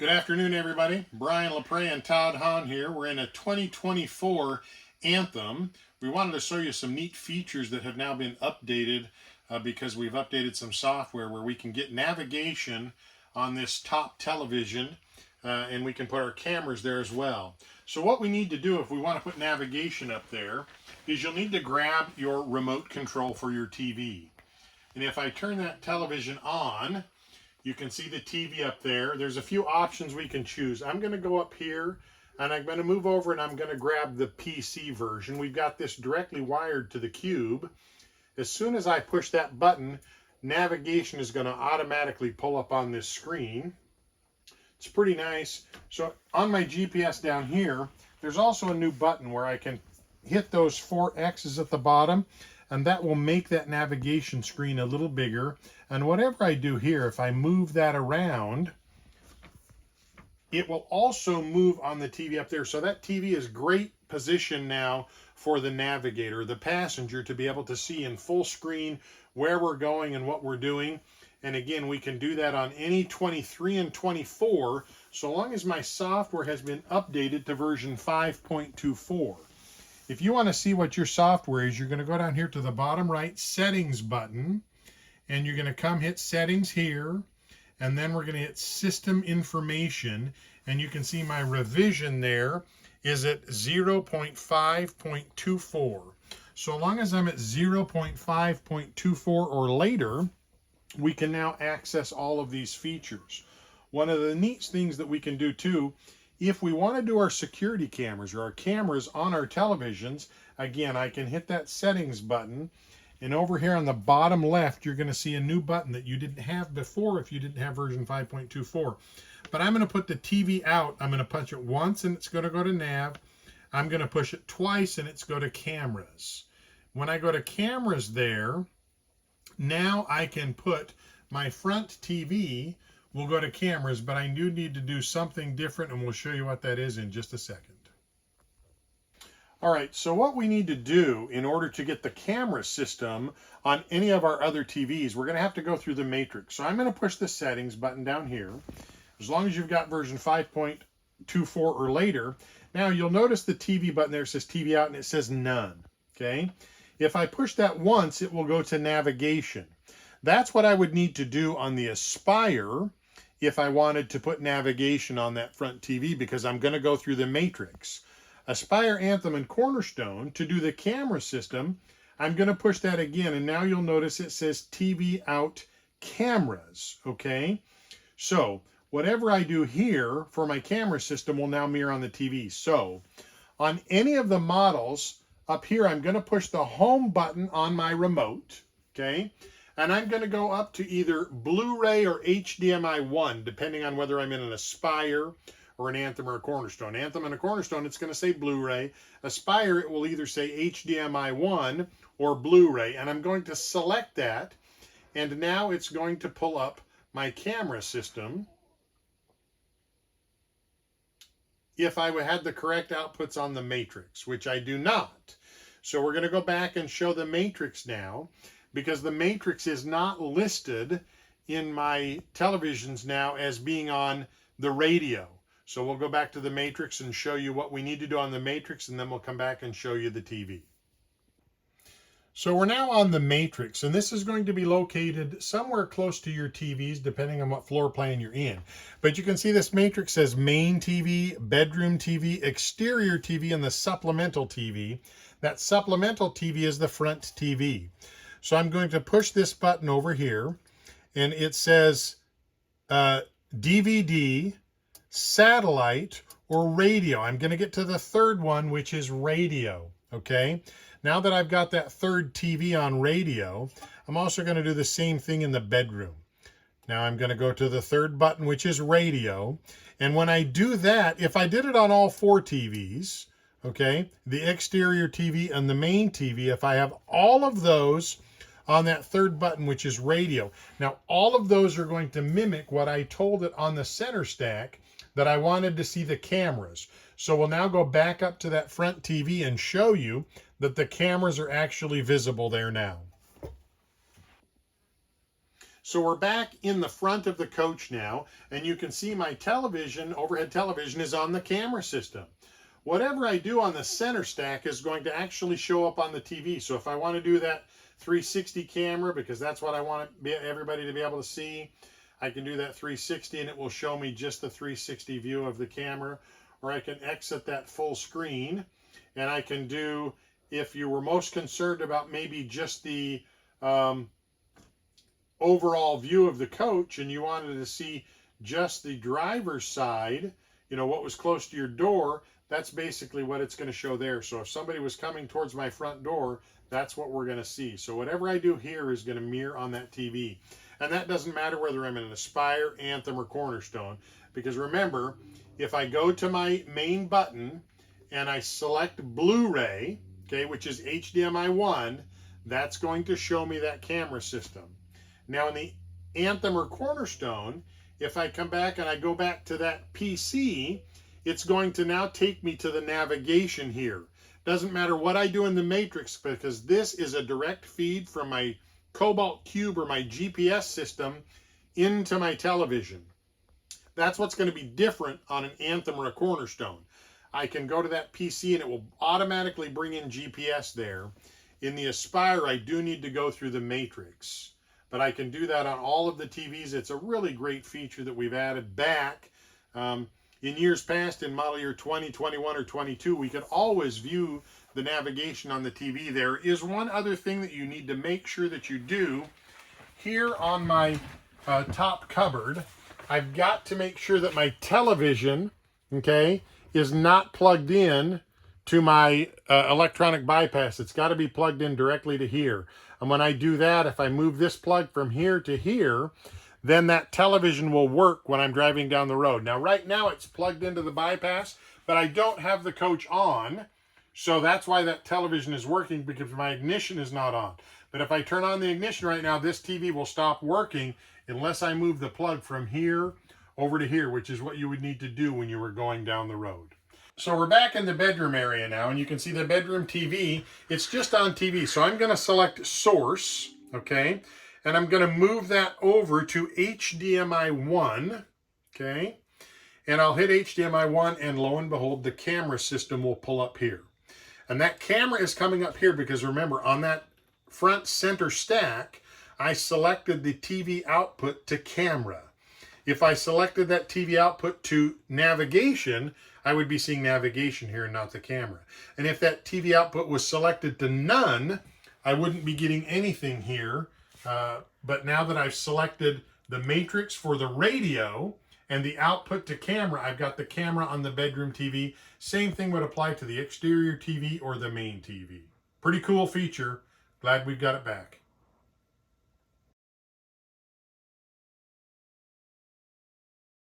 Good afternoon, everybody. Brian LaPrey and Todd Hahn here. We're in a 2024 Anthem. We wanted to show you some neat features that have now been updated because we've updated some software where we can get navigation on this top television and we can put our cameras there as well. So what we need to do if we want to put navigation up there is you'll need to grab your remote control for your TV. And if I turn that television on, you can see the TV up there. There's a few options we can choose. I'm going to go up here and I'm going to move over and I'm going to grab the PC version. We've got this directly wired to the cube. As soon as I push that button, navigation is going to automatically pull up on this screen. It's pretty nice. So on my GPS down here, there's also a new button where I can hit those 4 X's at the bottom, and that will make that navigation screen a little bigger. And whatever I do here, if I move that around, it will also move on the TV up there. So that TV is great position now for the navigator, the passenger, to be able to see in full screen where we're going and what we're doing. And again, we can do that on any 23 and 24, so long as my software has been updated to version 5.24. If you want to see what your software is, you're going to go down here to the bottom right settings button, and you're going to come hit settings here, and then we're going to hit system information, and you can see my revision there is at 0.5.24. So long as I'm at 0.5.24 or later, we can now access all of these features. One of the neat things that we can do too, if we want to do our security cameras or our cameras on our televisions, again, I can hit that settings button, and over here on the bottom left, you're going to see a new button that you didn't have before if you didn't have version 5.24. But I'm going to put the TV out. I'm going to punch it once and it's going to go to nav. I'm going to push it twice and it's go to cameras. When I go to cameras there, now I can put my front TV will go to cameras, but I do need to do something different, and we'll show you what that is in just a second. All right, so what we need to do in order to get the camera system on any of our other TVs, we're going to have to go through the matrix. So I'm going to push the settings button down here. As long as you've got version 5.24 or later, now you'll notice the TV button there says TV out and it says none, okay? If I push that once, it will go to navigation. That's what I would need to do on the Aspire if I wanted to put navigation on that front TV, because I'm going to go through the matrix. Aspire, Anthem, and Cornerstone, to do the camera system, I'm going to push that again, and now you'll notice it says TV out cameras, okay? So whatever I do here for my camera system will now mirror on the TV. So on any of the models up here, I'm going to push the home button on my remote, okay? And I'm going to go up to either Blu-ray or HDMI 1, depending on whether I'm in an Aspire or an Anthem or a Cornerstone. Anthem and a Cornerstone, it's going to say Blu-ray. Aspire, it will either say HDMI 1 or Blu-ray. And I'm going to select that. And now it's going to pull up my camera system if I had the correct outputs on the matrix, which I do not. So we're going to go back and show the matrix now, because the matrix is not listed in my televisions now as being on the radio. So we'll go back to the matrix and show you what we need to do on the matrix, and then we'll come back and show you the TV. So we're now on the matrix, and this is going to be located somewhere close to your TVs, depending on what floor plan you're in. But you can see this matrix says main TV, bedroom TV, exterior TV, and the supplemental TV. That supplemental TV is the front TV. So I'm going to push this button over here, and it says DVD, satellite, or radio. I'm going to get to the third one, which is radio, okay? Now that I've got that third TV on radio, I'm also going to do the same thing in the bedroom. Now I'm going to go to the third button, which is radio. And when I do that, if I did it on all 4 TVs, okay, the exterior TV and the main TV, if I have all of those on that third button, which is radio. Now, all of those are going to mimic what I told it on the center stack that I wanted to see the cameras. So we'll now go back up to that front TV and show you that the cameras are actually visible there now. So we're back in the front of the coach now, and you can see my television, overhead television, is on the camera system. Whatever I do on the center stack is going to actually show up on the TV. So if I want to do that 360 camera, because that's what I want everybody to be able to see, I can do that 360 and it will show me just the 360 view of the camera. Or I can exit that full screen, and I can do, if you were most concerned about maybe just the overall view of the coach and you wanted to see just the driver's side, you know, what was close to your door, that's basically what it's going to show there. So if somebody was coming towards my front door, that's what we're going to see. So whatever I do here is going to mirror on that TV. And that doesn't matter whether I'm in an Aspire, Anthem, or Cornerstone, because remember, if I go to my main button and I select Blu-ray, okay, which is HDMI 1, that's going to show me that camera system. Now in the Anthem or Cornerstone, if I come back and I go back to that PC, it's going to now take me to the navigation here. Doesn't matter what I do in the matrix, because this is a direct feed from my Cobalt Cube or my GPS system into my television. That's what's going to be different on an Anthem or a Cornerstone. I can go to that PC and it will automatically bring in GPS there. In the Aspire, I do need to go through the matrix, but I can do that on all of the TVs. It's a really great feature that we've added back. In years past, in model year 20, 21, or 22, we could always view the navigation on the TV. There is one other thing that you need to make sure that you do. Here on my top cupboard, I've got to make sure that my television, okay, is not plugged in to my electronic bypass. It's got to be plugged in directly to here. And when I do that, if I move this plug from here to here, then that television will work when I'm driving down the road. Now, right now it's plugged into the bypass, but I don't have the coach on. So that's why that television is working, because my ignition is not on. But if I turn on the ignition right now, this TV will stop working unless I move the plug from here over to here, which is what you would need to do when you were going down the road. So we're back in the bedroom area now, and you can see the bedroom TV. It's just on TV. So I'm going to select source, okay? And I'm going to move that over to HDMI 1, okay? And I'll hit HDMI 1, and lo and behold, the camera system will pull up here. And that camera is coming up here because remember, on that front center stack, I selected the TV output to camera. If I selected that TV output to navigation, I would be seeing navigation here and not the camera. And if that TV output was selected to none, I wouldn't be getting anything here. But now that I've selected the matrix for the radio and the output to camera, I've got the camera on the bedroom TV. Same thing would apply to the exterior TV or the main TV. Pretty cool feature. Glad we've got it back.